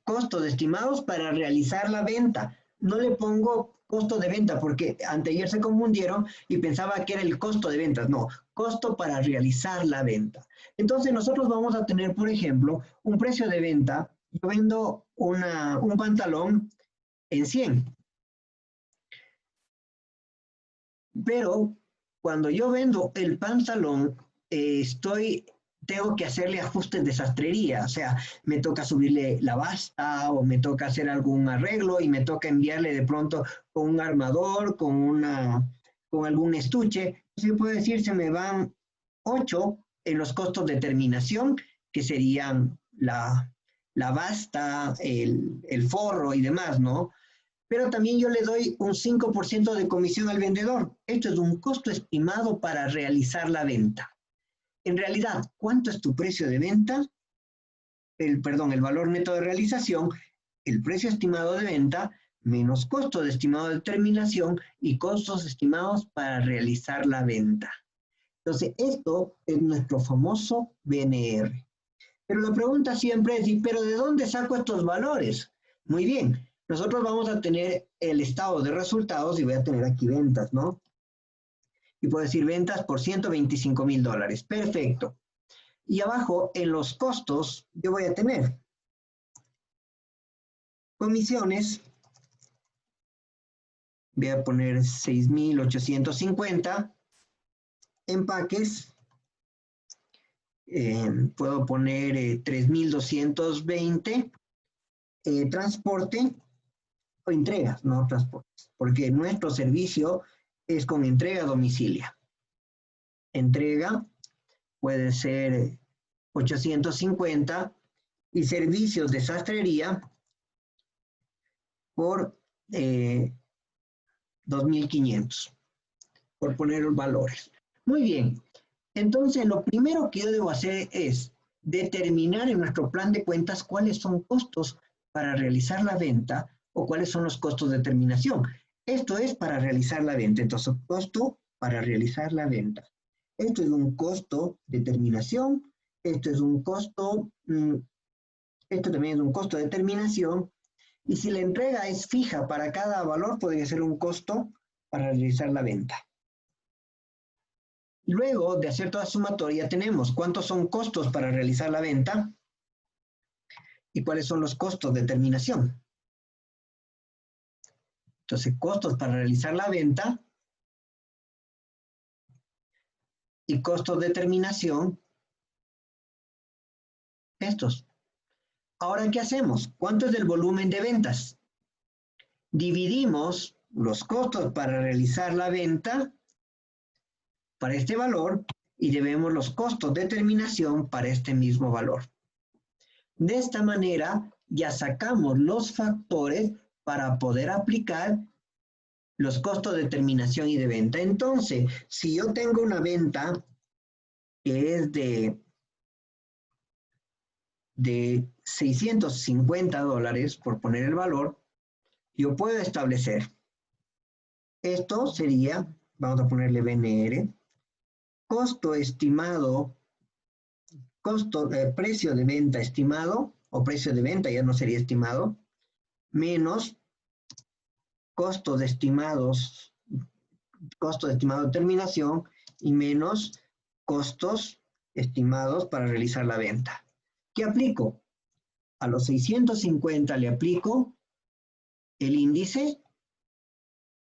costos estimados para realizar la venta. No le pongo costo de venta porque anteayer se confundieron y pensaba que era el costo de ventas. No, costo para realizar la venta. Entonces nosotros vamos a tener, por ejemplo, un precio de venta. Yo vendo un pantalón en 100. Pero cuando yo vendo el pantalón, tengo que hacerle ajustes de sastrería, o sea, me toca subirle la basta o me toca hacer algún arreglo y me toca enviarle de pronto con un armador, con algún estuche. Se puede decir, se me van 8 en los costos de terminación, que serían la basta, el forro y demás, ¿no? Pero también yo le doy un 5% de comisión al vendedor. Esto es un costo estimado para realizar la venta. En realidad, ¿cuánto es tu precio de venta? El valor neto de realización, el precio estimado de venta, menos costo de estimado de terminación y costos estimados para realizar la venta. Entonces, esto es nuestro famoso BNR. Pero la pregunta siempre es, ¿pero de dónde saco estos valores? Muy bien, nosotros vamos a tener el estado de resultados y voy a tener aquí ventas, ¿no? Y puedo decir ventas por $125,000. Perfecto. Y abajo, en los costos, yo voy a tener comisiones. Voy a poner 6,850. Empaques. Puedo poner 3,220. Transporte o entregas, no transportes, porque nuestro servicio es con entrega a domicilio. Entrega puede ser 850 y servicios de sastrería por 2,500, por poner los valores. Muy bien, entonces lo primero que yo debo hacer es determinar en nuestro plan de cuentas cuáles son costos para realizar la venta o cuáles son los costos de terminación. Esto es para realizar la venta, entonces costo para realizar la venta. Esto es un costo de terminación, esto es un costo, esto también es un costo de terminación, y si la entrega es fija para cada valor, podría ser un costo para realizar la venta. Luego de hacer toda sumatoria, tenemos cuántos son costos para realizar la venta y cuáles son los costos de terminación. Entonces, costos para realizar la venta y costos de terminación, estos. Ahora, ¿qué hacemos? ¿Cuánto es el volumen de ventas? Dividimos los costos para realizar la venta para este valor y debemos los costos de terminación para este mismo valor. De esta manera, ya sacamos los factores para poder aplicar los costos de terminación y de venta. Entonces, si yo tengo una venta que es de $650, por poner el valor, yo puedo establecer, esto sería, vamos a ponerle BNR, costo estimado, precio de venta estimado, o precio de venta ya no sería estimado, menos costos estimados, costo estimado de terminación y menos costos estimados para realizar la venta. ¿Qué aplico? A los 650 le aplico el índice,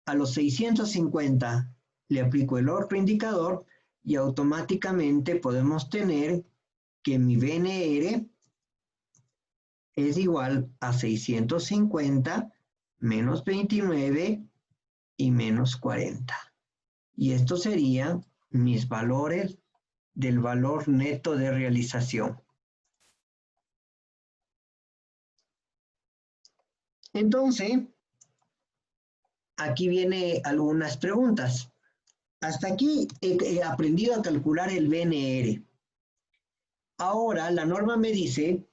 a los 650 le aplico el otro indicador y automáticamente podemos tener que mi BNR es igual a 650 menos 29 y menos 40. Y estos serían mis valores del valor neto de realización. Entonces, aquí vienen algunas preguntas. Hasta aquí he aprendido a calcular el BNR. Ahora la norma me dice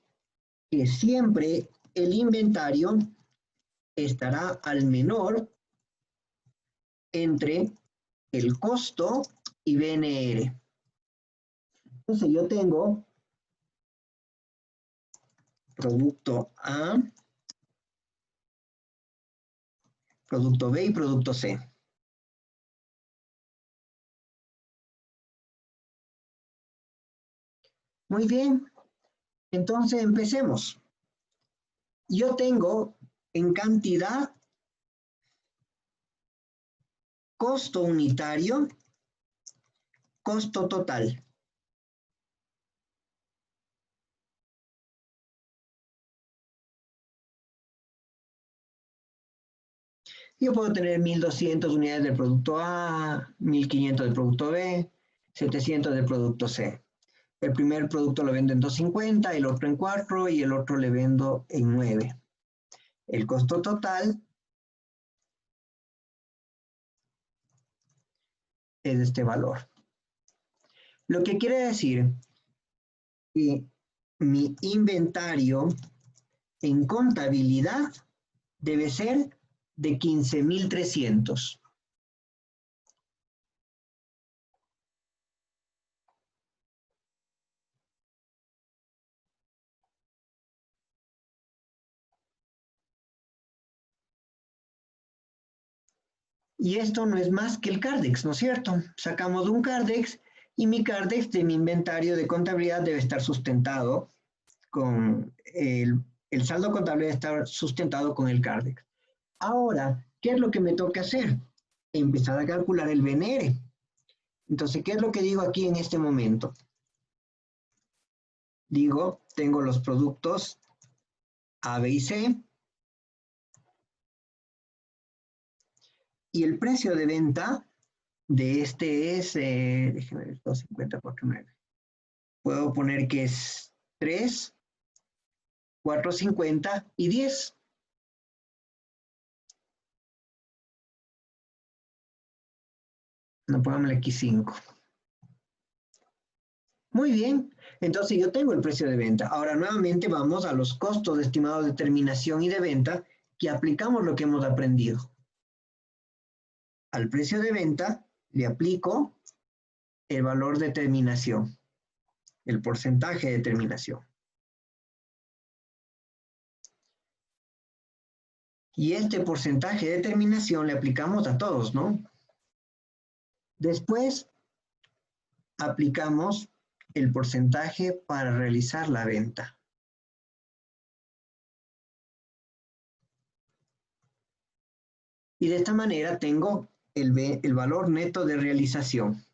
que siempre el inventario estará al menor entre el costo y BNR. Entonces yo tengo producto A, producto B y producto C. Muy bien, entonces empecemos. Yo tengo en cantidad costo unitario, costo total. Yo puedo tener 1,200 unidades del producto A, 1,500 del producto B, 700 del producto C. El primer producto lo vendo en 250, el otro en 4 y el otro le vendo en 9. El costo total es este valor. Lo que quiere decir que mi inventario en contabilidad debe ser de 15,300. Y esto no es más que el CARDEX, ¿no es cierto? Sacamos un CARDEX y mi CARDEX de mi inventario de contabilidad debe estar sustentado con el saldo contable debe estar sustentado con el CARDEX. Ahora, ¿qué es lo que me toca hacer? Empezar a calcular el BNR. Entonces, ¿qué es lo que digo aquí en este momento? Digo, tengo los productos A, B y C. Y el precio de venta de este es, déjenme ver, 250 por 9. Puedo poner que es 3, 4.50 y 10. No, pongámosle aquí 5. Muy bien, entonces yo tengo el precio de venta. Ahora nuevamente vamos a los costos estimados de terminación y de venta que aplicamos lo que hemos aprendido. Al precio de venta le aplico el valor de terminación, el porcentaje de terminación. Y este porcentaje de terminación le aplicamos a todos, ¿no? Después aplicamos el porcentaje para realizar la venta. Y de esta manera tengo el valor neto de realización.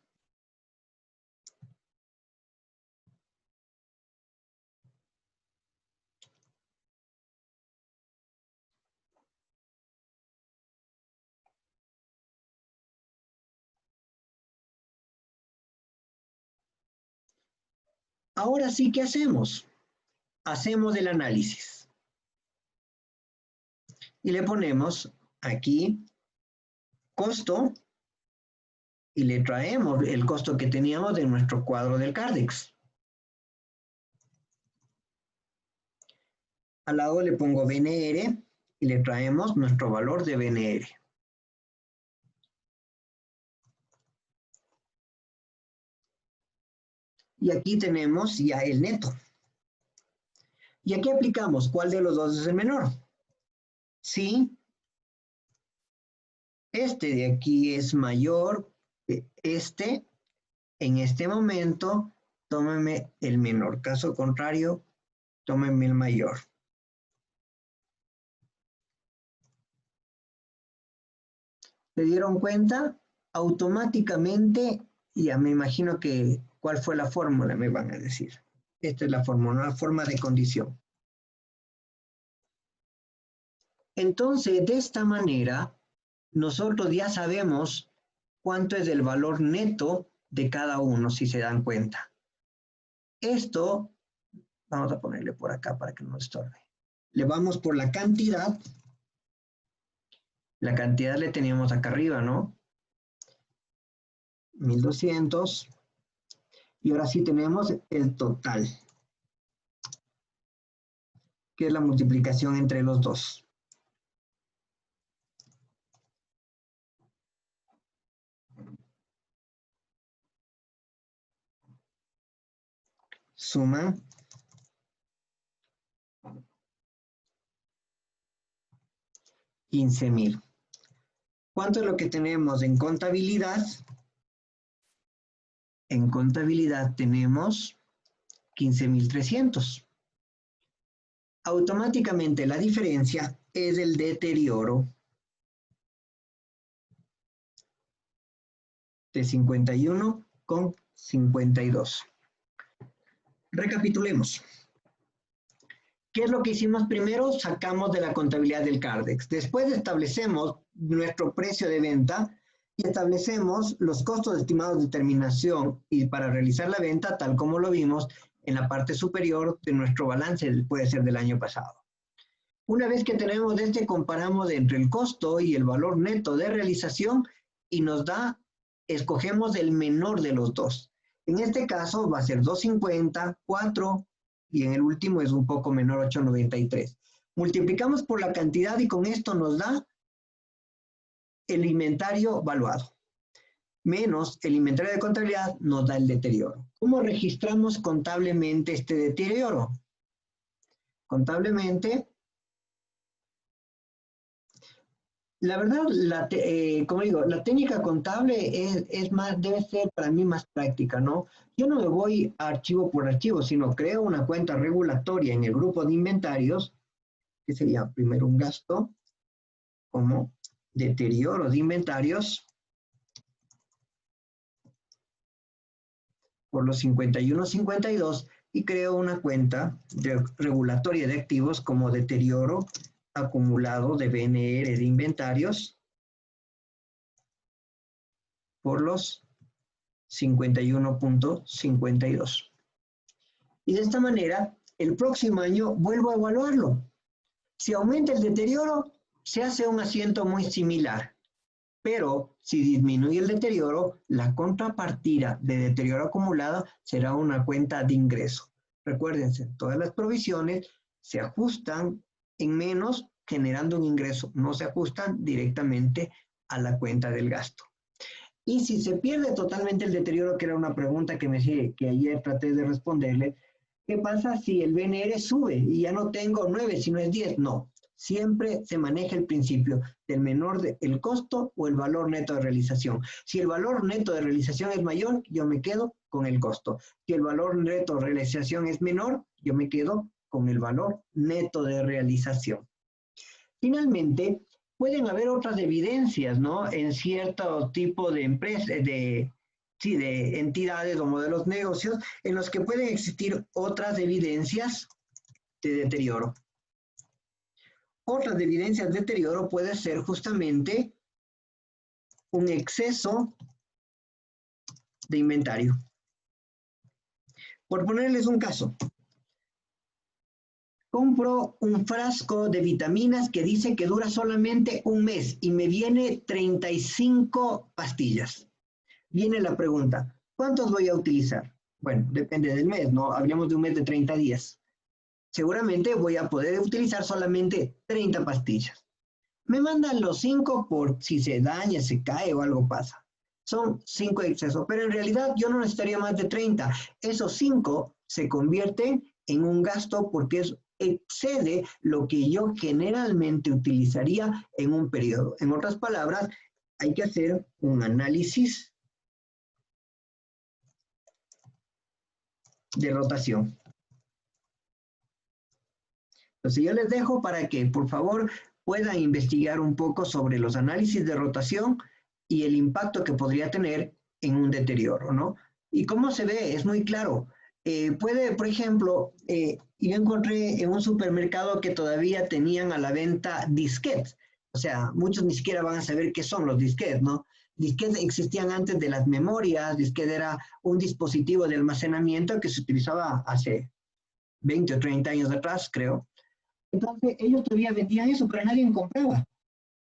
Ahora sí, ¿qué hacemos? Hacemos el análisis. Y le ponemos aquí costo y le traemos el costo que teníamos de nuestro cuadro del CARDEX. Al lado le pongo BNR y le traemos nuestro valor de BNR. Y aquí tenemos ya el neto. Y aquí aplicamos cuál de los dos es el menor. Si este de aquí es mayor que este, en este momento, tómeme el menor. Caso contrario, tómeme el mayor. ¿Se dieron cuenta? Automáticamente, ya me imagino que, ¿cuál fue la fórmula? Me van a decir. Esta es la fórmula, una forma de condición. Entonces, de esta manera, nosotros ya sabemos cuánto es el valor neto de cada uno, si se dan cuenta. Esto, vamos a ponerle por acá para que no estorbe. Le vamos por la cantidad. La cantidad le teníamos acá arriba, ¿no? 1200. Y ahora sí tenemos el total, que es la multiplicación entre los dos. Suman 15,000. ¿Cuánto es lo que tenemos en contabilidad? En contabilidad tenemos 15,300. Automáticamente la diferencia es el deterioro de 51,52. Recapitulemos. ¿Qué es lo que hicimos primero? Sacamos de la contabilidad del CARDEX. Después establecemos nuestro precio de venta y establecemos los costos estimados de terminación y para realizar la venta, tal como lo vimos en la parte superior de nuestro balance, puede ser del año pasado. Una vez que tenemos este, comparamos entre el costo y el valor neto de realización y nos da, escogemos el menor de los dos. En este caso va a ser 250, 4 y en el último es un poco menor, 893. Multiplicamos por la cantidad y con esto nos da el inventario valuado. Menos el inventario de contabilidad nos da el deterioro. ¿Cómo registramos contablemente este deterioro? Contablemente La verdad, como digo, la técnica contable debe ser para mí más práctica, ¿no? Yo no me voy archivo por archivo, sino creo una cuenta regulatoria en el grupo de inventarios, que sería primero un gasto, como deterioro de inventarios, por los 51.52, y creo una cuenta regulatoria de activos como deterioro acumulado de BNR de inventarios por los 51.52. Y de esta manera, el próximo año vuelvo a evaluarlo. Si aumenta el deterioro, se hace un asiento muy similar. Pero si disminuye el deterioro, la contrapartida de deterioro acumulado será una cuenta de ingreso. Recuérdense, todas las provisiones se ajustan en menos generando un ingreso, no se ajustan directamente a la cuenta del gasto. Y si se pierde totalmente el deterioro, que era una pregunta que ayer traté de responderle, ¿qué pasa si el BNR sube y ya no tengo 9, sino es 10? No. Siempre se maneja el principio del menor el costo o el valor neto de realización. Si el valor neto de realización es mayor, yo me quedo con el costo. Si el valor neto de realización es menor, yo me quedo con el valor neto de realización. Finalmente, pueden haber otras evidencias, ¿no? En cierto tipo de empresas, de entidades o modelos de negocios, en los que pueden existir otras evidencias de deterioro. Otras evidencias de deterioro puede ser justamente un exceso de inventario. Por ponerles un caso, compro un frasco de vitaminas que dice que dura solamente un mes y me viene 35 pastillas. Viene la pregunta, ¿cuántos voy a utilizar? Bueno, depende del mes, ¿no? Hablemos de un mes de 30 días. Seguramente voy a poder utilizar solamente 30 pastillas. Me mandan los 5 por si se daña, se cae o algo pasa. Son 5 de exceso, pero en realidad yo no necesitaría más de 30. Esos 5 se convierten en un gasto porque excede lo que yo generalmente utilizaría en un periodo. En otras palabras, hay que hacer un análisis de rotación. Entonces yo les dejo para que, por favor, puedan investigar un poco sobre los análisis de rotación y el impacto que podría tener en un deterioro, ¿no? Y cómo se ve, es muy claro. Puede, por ejemplo, yo encontré en un supermercado que todavía tenían a la venta disquetes. O sea, muchos ni siquiera van a saber qué son los disquetes, ¿no? Disquetes existían antes de las memorias. Disquete era un dispositivo de almacenamiento que se utilizaba hace 20 o 30 años atrás, creo. Entonces, ellos todavía vendían eso, pero nadie compraba.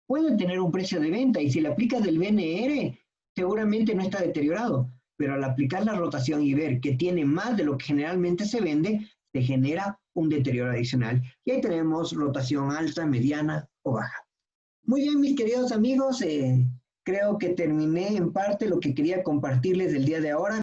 Pueden tener un precio de venta y si le aplicas del BNR, seguramente no está deteriorado. Pero al aplicar la rotación y ver que tiene más de lo que generalmente se vende, se genera un deterioro adicional. Y ahí tenemos rotación alta, mediana o baja. Muy bien, mis queridos amigos, creo que terminé en parte lo que quería compartirles del día de ahora.